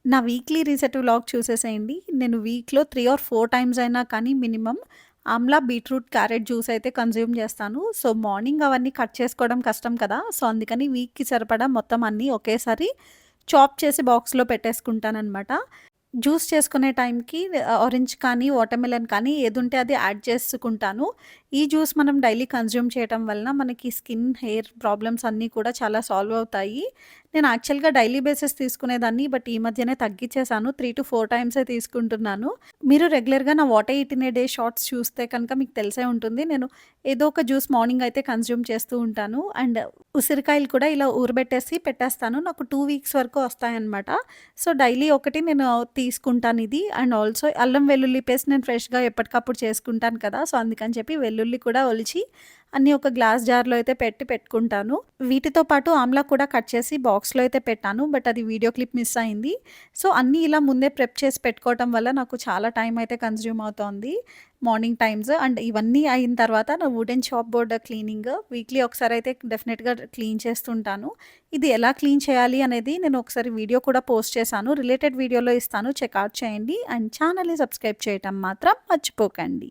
నా weekly reset vlog చూసేసేయండి. నేను వీక్‌లో 3 ఆర్ 4 టైమ్స్ అయినా కానీ minimum Amla, beetroot, carrot juice అయితే కన్జ్యూమ్ చేస్తాను. సో, మార్నింగ్ అవన్నీ కట్ చేసుకోవడం కష్టం కదా! సో, అందుకని వీక్‌కి సరిపడా మొత్తం అన్నీ ఒకేసారి చాప్ చేసి బాక్స్‌లో పెట్టేసుకుంటాననమాట. జ్యూస్ చేసుకునే టైంకి ఆరెంజ్ కానీ, వాటర్‌మెలన్ కానీ ఏదుంటే అది యాడ్ చేసుకుంటాను. ఈ జ్యూస్ మనం డైలీ కన్జ్యూమ్ చేయటం వలన మనకి స్కిన్, హెయిర్ ప్రాబ్లమ్స్ అన్నీ కూడా చాలా సాల్వ్ అవుతాయి. నేను యాక్చువల్‌గా డైలీ బేసిస్ తీసుకునేదాన్ని. బట్ ఈ మధ్యనే తగ్గిచ్చేసాను. 3-4 టైమ్సే తీసుకుంటున్నాను. మీరు రెగ్యులర్‌గా నా what I eat in a day shorts చూస్తే కనుక మీకు తెలిసే ఉంటుంది. నేను ఏదో ఒక జ్యూస్ మార్నింగ్ అయితే కన్జ్యూమ్ చేస్తూ ఉంటాను. అండ్ ఉసిరికాయలు కూడా ఇలా ఊరబెట్టేసి పెట్టేస్తాను. నాకు 2 వీక్స్ వరకు వస్తాయన్నమాట. సో, డైలీ ఒకటి నేను తీసుకుంటానిది. అండ్ ఆల్సో అల్లం వెల్లుల్లి పేస్ట్ నేను ఫ్రెష్‌గా ఎప్పటికప్పుడు చేసుకుంటాను కదా! సో, అందుకని చెప్పి వెల్లుల్లి కూడా ఒలిచి అన్నీ ఒక గ్లాస్ జార్‌లో అయితే పెట్టుకుంటాను. వీటితో పాటు ఆమ్లా కూడా కట్ చేసి బాక్స్‌లో అయితే పెట్టాను. బట్ అది వీడియో క్లిప్ మిస్ అయింది. సో, అన్నీ ఇలా ముందే ప్రెప్ చేసి పెట్టుకోవటం వల్ల నాకు చాలా టైం అయితే కన్జ్యూమ్ అవుతోంది. మార్నింగ్ టైమ్స్ అండ్ ఇవన్నీ అయిన తర్వాత నా wooden chop board cleaning weekly ఒకసారి అయితే డెఫినిట్‌గా క్లీన్ చేస్తుంటాను. ఇది ఎలా క్లీన్ చేయాలి అనేది నేను ఒకసారి వీడియో కూడా పోస్ట్ చేశాను. రిలేటెడ్ వీడియోలో ఇస్తాను. చెక్‌ఔట్ చేయండి. అండ్ ఛానెల్‌ని సబ్స్క్రైబ్ చేయటం మాత్రం మర్చిపోకండి.